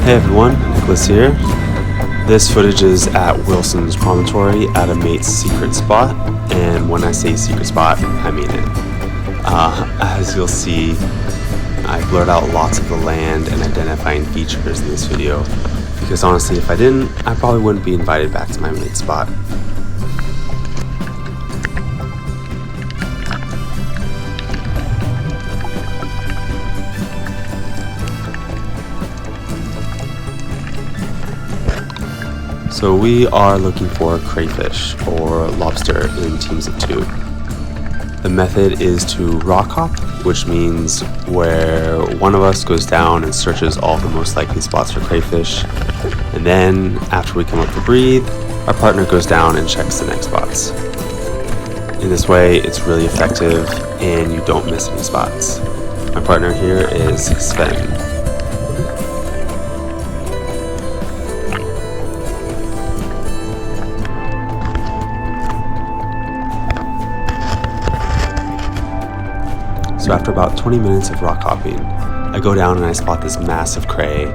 Hey everyone, Nicholas here. This footage is at Wilson's Promontory at a mate's secret spot, and when I say secret spot, I mean it. As you'll see, I blurred out lots of the land and identifying features in this video, because honestly, if I didn't, I probably wouldn't be invited back to my mate's spot. So we are looking for crayfish or lobster in teams of 2. The method is to rock hop, which means where one of us goes down and searches all the most likely spots for crayfish, and then after we come up to breathe, our partner goes down and checks the next spots. In this way, it's really effective and you don't miss any spots. My partner here is Sven. So after about 20 minutes of rock hopping, I go down and I spot this massive cray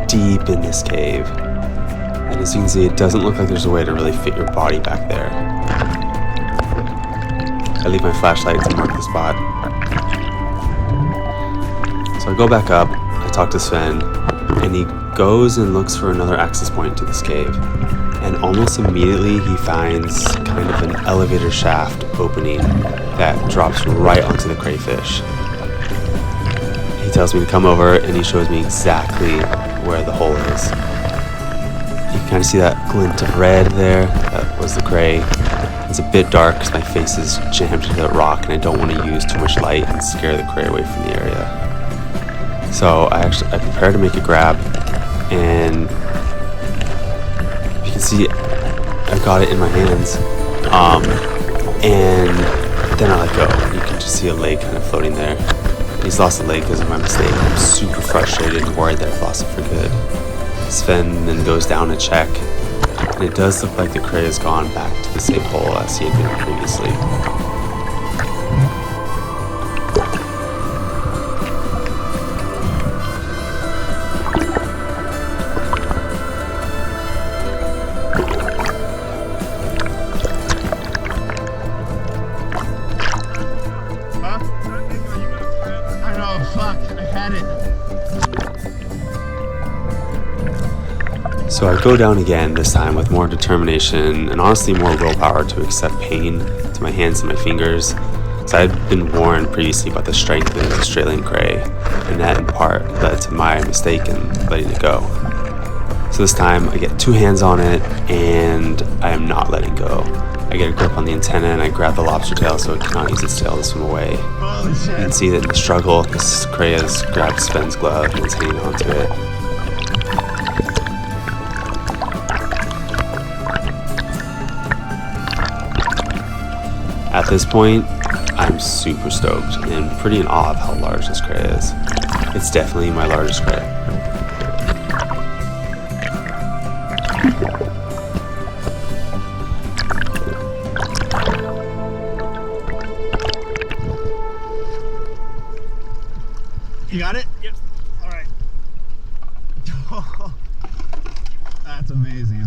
deep in this cave. And as you can see, it doesn't look like there's a way to really fit your body back there. I leave my flashlight to mark the spot. So I go back up, I talk to Sven, and he goes and looks for another access point to this cave. And almost immediately he finds kind of an elevator shaft opening that drops right onto the crayfish. He tells me to come over and he shows me exactly where the hole is. You can kind of see that glint of red there. That was the cray. It's a bit dark because my face is jammed into the rock and I don't want to use too much light and scare the cray away from the area. So I prepare to make a grab, and you can see I've got it in my hands, and then I let go. You can just see a leg kind of floating there. He's lost a leg because of my mistake. I'm super frustrated and worried that I've lost it for good. Sven then goes down to check, and it does look like the cray has gone back to the same hole as he had been previously. So I go down again, this time with more determination and honestly more willpower to accept pain to my hands and my fingers. So I'd been warned previously about the strength of the Australian cray, and that in part led to my mistake in letting it go. So this time I get 2 hands on it and I am not letting go. I get a grip on the antenna and I grab the lobster tail so it cannot use its tail to swim away. You can see that in the struggle, this cray has grabbed Sven's glove and is hanging onto it. At this point, I'm super stoked and pretty in awe of how large this cray is. It's definitely my largest cray. You got it? Yep. All right. That's amazing.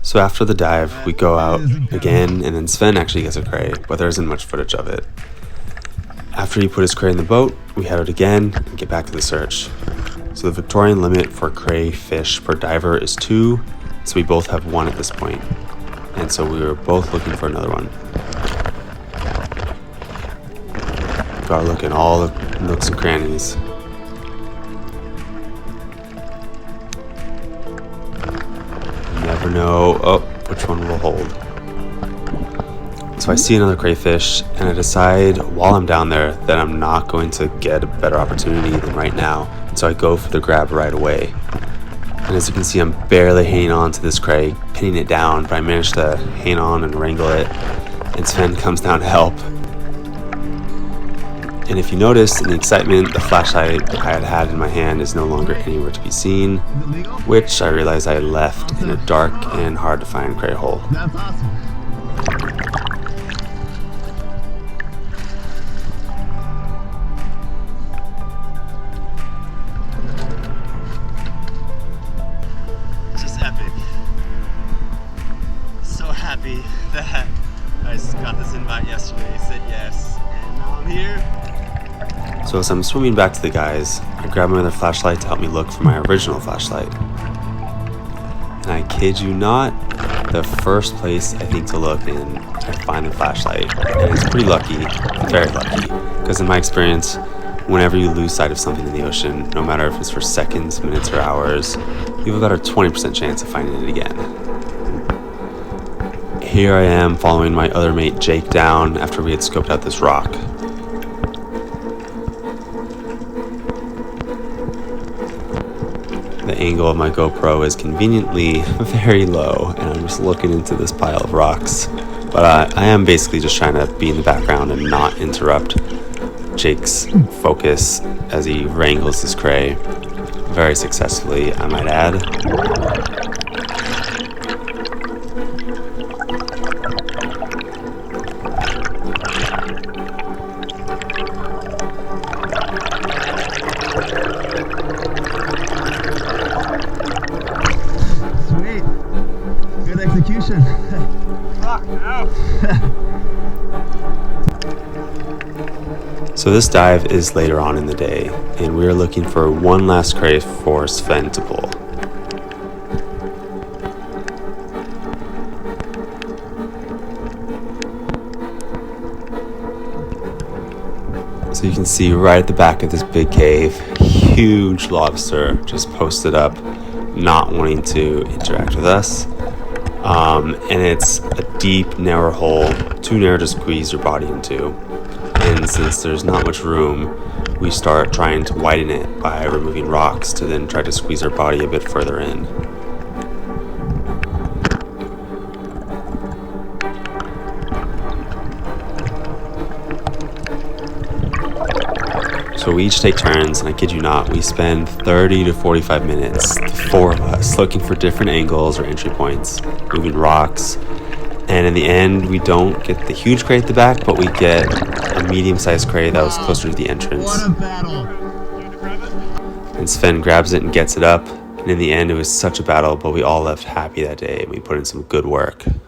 So after the dive, we go out again, and then Sven actually gets a cray, but there isn't much footage of it. After he put his cray in the boat, we head out again and get back to the search. So the Victorian limit for crayfish per diver is 2, so we both have 1 at this point. And so we were both looking for another one. Gotta look in all the nooks and crannies. Never know which one will hold. So I see another crayfish and I decide while I'm down there that I'm not going to get a better opportunity than right now, and so I go for the grab right away. And as you can see, I'm barely hanging on to this cray, pinning it down, but I managed to hang on and wrangle it, and Sven comes down to help. And if you notice, in the excitement, the flashlight I had in my hand is no longer anywhere to be seen, which I realized I had left in a dark and hard to find cray hole. That's awesome. that yesterday, said yes, and now I'm here. So as I'm swimming back to the guys, I grab my other flashlight to help me look for my original flashlight. And I kid you not, the first place I think to look in, I find the flashlight. And it's pretty lucky, very lucky, because in my experience, whenever you lose sight of something in the ocean, no matter if it's for seconds, minutes, or hours, you have about a 20% chance of finding it again. Here I am following my other mate Jake down after we had scoped out this rock. The angle of my GoPro is conveniently very low, and I'm just looking into this pile of rocks. But I am basically just trying to be in the background and not interrupt Jake's focus as he wrangles his cray. Very successfully, I might add. Sweet. Good execution. Fuck, no. So this dive is later on in the day, and we are looking for one last cray for Sven to pull. So you can see right at the back of this big cave, huge lobster just posted up, not wanting to interact with us. And it's a deep, narrow hole, too narrow to squeeze your body into. And since there's not much room, we start trying to widen it by removing rocks to then try to squeeze our body a bit further in. So we each take turns, and I kid you not, we spend 30 to 45 minutes, the four of us, looking for different angles or entry points, moving rocks. And in the end, we don't get the huge cray at the back, but we get a medium-sized cray that was closer to the entrance. What a battle. And Sven grabs it and gets it up. And in the end, it was such a battle, but we all left happy that day, and we put in some good work.